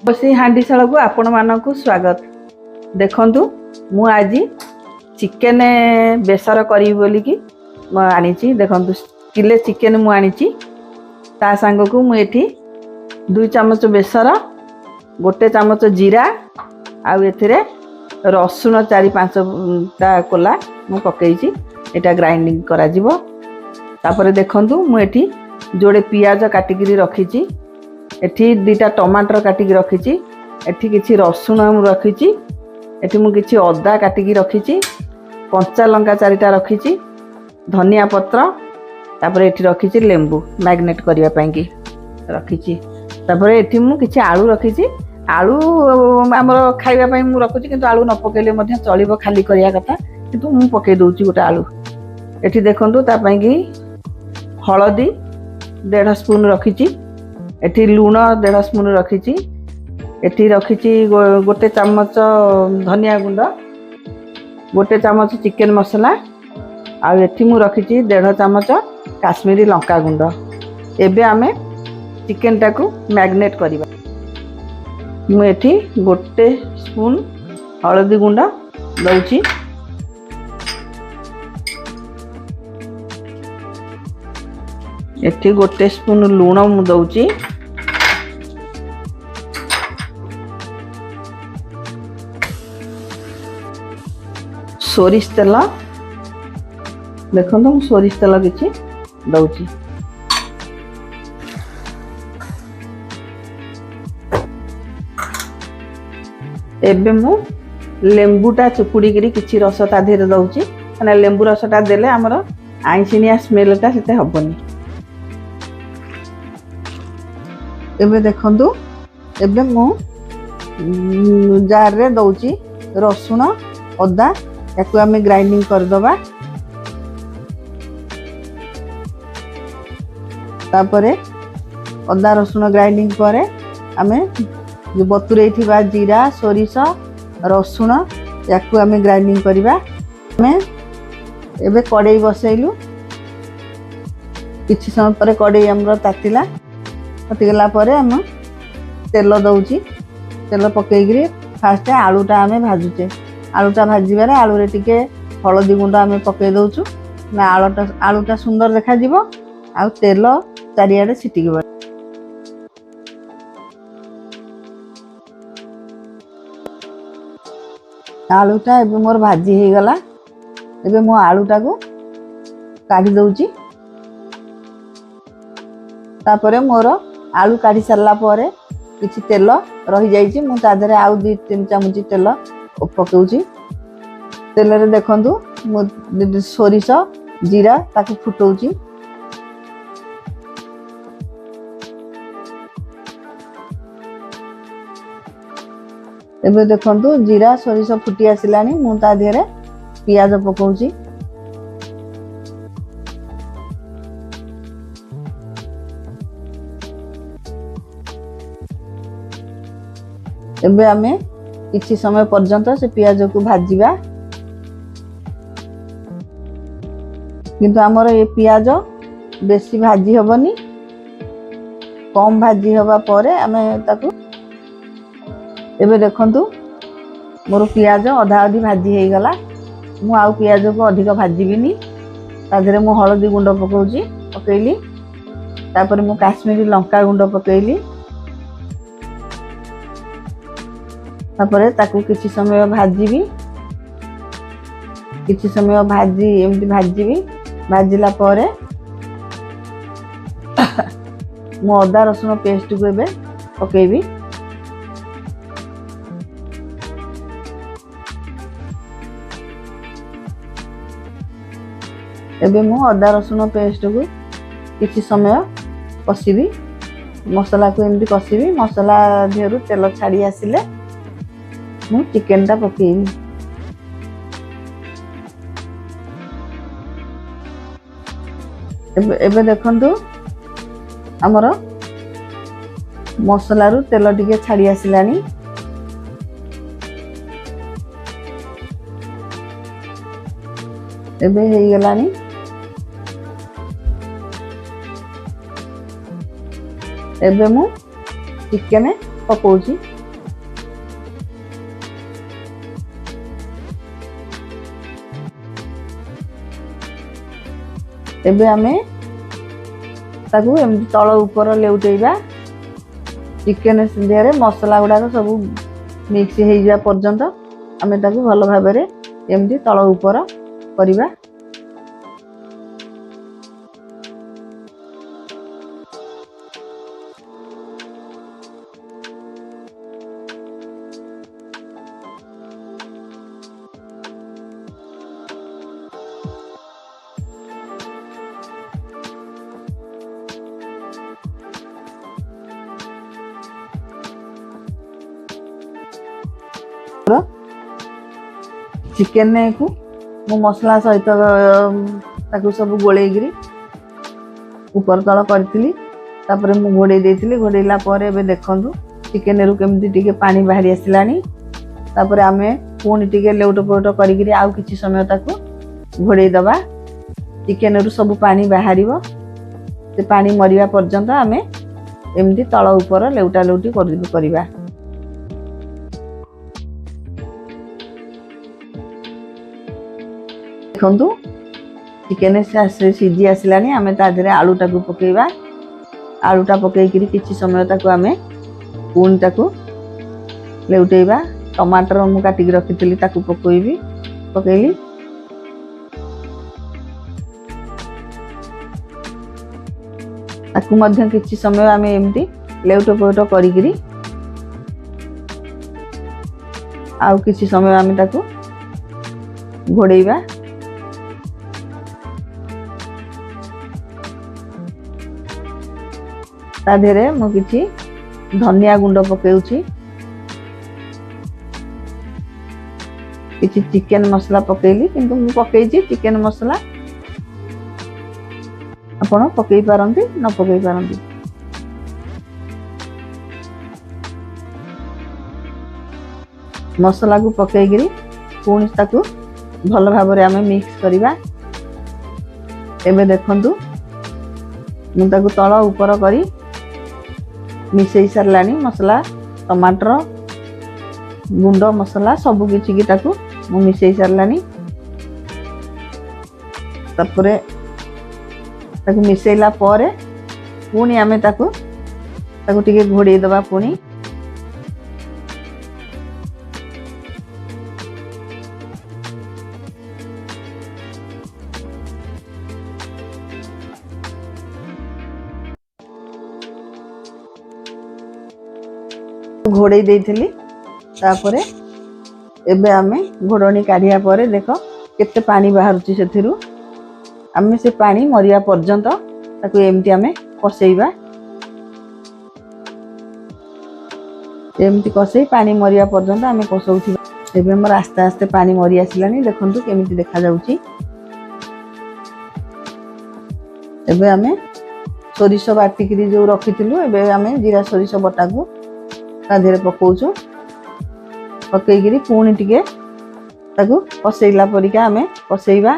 बसी हांडीशाला को आपण मानक स्वागत। देखंतु मु आज चिकेन बेसर करी बोली कि आनी देखंतु किले चिकेन मु आनी ता सांग को मु एठी 2 चामच बेसर गोटे चामच जीरा आउ एथिरे रसुण 4-5 टा कोला मु पकेइची एटा ग्राइंडिंग करा जिवो। तापरे देखंतु मु एठी जोड़े पियाज काटिकी रखीची, एठी 2टा टमाटर काटिकी रखीची, एठी किछि रसुण मु रखीची, एठी मु किछि अदा काटिकी रखीची, कंचा लंका 4टा रखीची, धनिया पत्र, तापरे एठी रखीची लेंबू मैग्नेट करिया पई की रखीची। तापरे एठी मु किछि आलू रखीची, आलू हमर खाइबा पई मु रखुची किंतु आलू न पकेले मध्ये चलिबो, खाली करिया कथा किंतु मु पके दोउची गोटे आलू। एठी देखंतु ता पई की हळदी 1.5 स्पून रखीची, एठी लूण 1.5 स्पून रखीची, एठी रखीची गोटे चामच धनिया गुंड, गोटे चामच चिकेन मसला, आ एठी मु रखीची 1.5 चामच काश्मीरी लंका गुंड। एबे आमे चिकेन टाकू मैग्नेट करिबा। मु एठी गोटे स्पून हळदी गुंड दउची, एठी गोटे स्पून लूण मु दउची, सोरिष तेल देखो सोरिष तेल किछि दउची, एबे मु लेंबूटा चुपुड़ी किछि रस ता धेर दउची, माने लेंबू रसटा देले हमर आइसिनिया स्मेलटा सेते हबनी। एबे देखंतु एबे मु जार रे दउची रसुण अदा याकू आमे ग्राइंडिंग कर दबा। तापरे अदा रसुण ग्राइंडिंग करे आमे जो बतुरे थिबा जीरा सोरिष रसुण याकू आमे ग्राइंडिंग करिबा। आमे एबे कड़ाई बसैलु, किछि समय परे कड़ाई हमर तातिला, तातिगला परे हम तेल दउची, तेल पकेइग्री फास्ट आलूटा आमे भाजुचे, आलूटा भाजिबारे आलू रे टिके हळदी गुंड आमे पके दउचु ना आलूटा सुंदर देखा जिवो आ तेल चारियाडे छिटिकिबो। आलूटा एबे मोर भाजी हे गला। एबे मो आलूटा को काढी दउची। तापरे मोर आलू काढी सरला परे किछि तेल रही जाइछि, मु ता धरे आउ 2-3 चामच तेल पकाउची। तेल रे देखंतु मु सोरिष जीरा ताकू फुटौची, एबे देखंतु जीरा सोरिष फुटी आसिलानी, मु ता धरे पियाज पकाउची। एबे आमे किछि समय पर्यंत से पियाज को भाजिबा, किंतु हमर ये पियाज बेसी भाजी हबनी, कम भाजी हबा परे आमे ताकू। एबे देखंतु मोर पियाज आधा आधी भाजी हे गला, मु आउ पियाज को अधिक भाजीबिनी। ता धरे मु हळदी गुंड पकाउची, पकेइली, तापर मु काश्मीरी लंका गुंड पकेइली, तापरे ताकू किछि समय भाजीबी, किछि समय भाजी एमती भाजीबी। भाजिला परे मु अदा रसुण पेस्ट को एबे पकेइबी। एबे मु अदा रसुण पेस्ट को किछि समय कसीबी, मसला को एमती कसीबी। मसला धेरु तेल छाड़ी आसिले मु चिकेन टा पकेइबी। एबे देखंतु हमर मसला रु तेल टिके छाड़ी आसिलानी। एबे हे गलानी। एबे मु चिकेन पकाउची। ଏବେ ଆମେ ତାକୁ ଏମିତି ତଳ ଉପର ଲେଉଟେଇବା। ଚିକେନ ଦେହରେ ମସଲା ଗୁଡ଼ାକ ସବୁ ମିକ୍ସ ହେଇଯିବା ପର୍ଯ୍ୟନ୍ତ ଆମେ ତାକୁ ଭଲ ଭାବରେ ଏମିତି ତଳ ଉପର କରିବା। चिकेन को मु मसला सहित ताकू सब गोलेगिरी ऊपर तल करी तापर मु घोड़े देइथिली। घोड़ेला परे एबे देखंतु चिकेन रु केमती टिके पानी बाहरी आसिलानी। तापर आमे पुणी टिके लेउट पोट करिगिरी आउ किछि समय ताकू घोड़े दबा। चिकेन रु सब पानी बाहरिबो। से पानी मरिया पर्यंत आमे एमती तल ऊपर लेउटा लेउटी करिबा। देखंतु चिकेन सीझी आसिलानी। आमे ता देरे आलूटा को पकेइबा। आलूटा पकेइकिरी किछि समय ताकू आमे पुणी ताकू लेउटेइबा। टमाटर मु काटिक रखिथिली ताकू पकोइबी पकेइली। ताकू मध्य किछि समय आमे एमती लेउट पोट करिगिरी आउ किछि समय आमे ताकू घोड़ेइबा। ता देरे मु किछि धनिया गुंड पकेउछि। किछि चिकेन मसला पकेइली किंतु मु पकेइछि चिकेन मसला। आपण पकेइ पारंती न पकेइ पारंती। मसला को पकेइगिरी पुणी ताकू भल भाबरे आमे मिक्स करिबा। एबे देखंतु मु ताकू तळ ऊपर करी मिसई सारलानी। मसला टमाटर गुंड मसला सब किछि की ताकू मु मिसई सारलानी। तापरे ताकू मिसैला परे पुणी आमे ताकू टिके घोड़े दबा। पुणी घोड़े देइथिली। तापरे एबे आमे घोड़नी काढिया परे देख केते पानी बाहरुची सेथिरु। आमे से पानी मरिया पर्यंत ताकू एमती आमे कसेइबा। एमती कसेई पानी मरिया पर्यंत आमे कसौथिबा। एबे हमर आस्ते आस्ते पानी मरि आसिलानी। देखंतु केमिति देखा जाउची। एबे आमे सोरिष बाटिकिरी जो रखिथिलु एबे आमे जीरा सोरिष बटा को ता देरे पकोउछु। पकेइगिरी पुणी टिके ताकू कसेइला परिका आमे कसेइबा।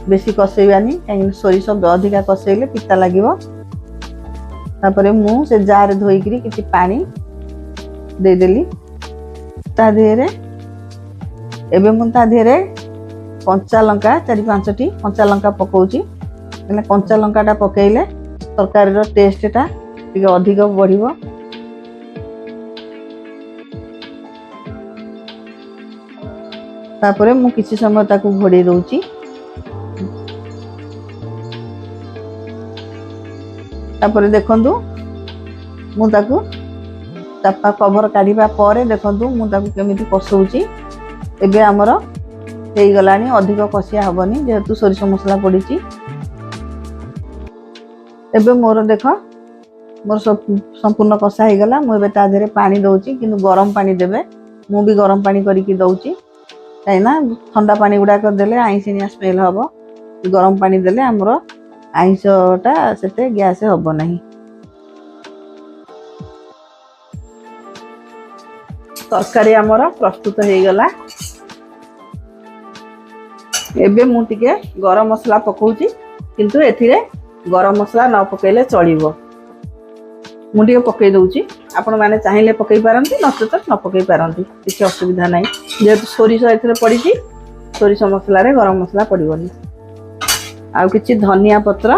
बेसी कसेइबानी काहे सोरिष अधिका कसेइले पिता लागिवो। तापरे मु से जार धोइगिरी किछि पानी दे देली ता देरे। एबे मु ता देरे कंचा लंका 4-5टी कंचा लंका पकोउची। माने कंचा लंकाटा पकेइले तरकारी रो टेस्टटा टिके अधिक बढ़िवो। तापरे मु किछि समय ताकू घोड़े दउची। तापरे देखंतु मु ताकू तापा कवर काढिबा परे देखंतु मु ताकू केमिति कसौची। एबे हमर हेई गलानी। अधिक कसिया हबनी जेहेतु सोरिष मसला पड़ीची। एबे मोर देख मोर संपूर्ण कसा हे गला। मु एबे ता देरे पानी दउची किंतु गरम पानी देबे। मु भी गरम पानी करिकि दउची काइना ठंडा पानी गुडा कर देले आइसिनिया स्मेल हबो। गरम पानी देले हमरो आइसटा सेते गैस हबो नाही। तरकारी हमरो प्रस्तुत हे गला। एबे मु टिके गरम मसला पकोउची किंतु एथिरे गरम मसला न पकेइले चलिबो। मु टिके पकेइ दउची। आपण माने चाहिले पकेइ पारंती नचेत न पकेइ पारंती किछि असुविधा नाही। जेहेतु सोरिष एथिरे पड़ीची सोरिष मसला रे गरम मसला पड़िबोनी। आउ किछि धनिया पत्र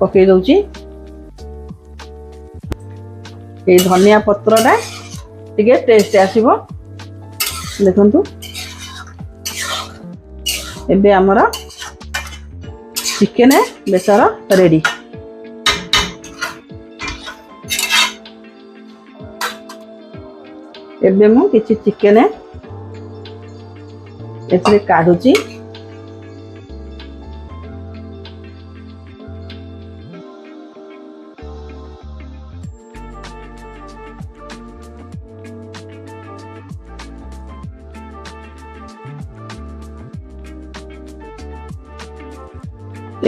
पकई दउची। ये धनिया पत्रटा टिके टेस्ट आसीबो। देखंतु एबे हमरा चिकेन बेसर रेडी। एबे मु किछि चिकेन एतरे काढुची।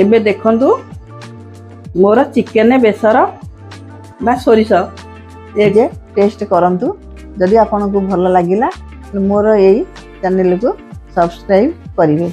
एबे देखंतु मोर चिकेन बेसर बा सोरिष एजे टेस्ट करंतु। जदि आपनको भल लागिला मोर एई चैनल को सब्सक्राइब करिवे।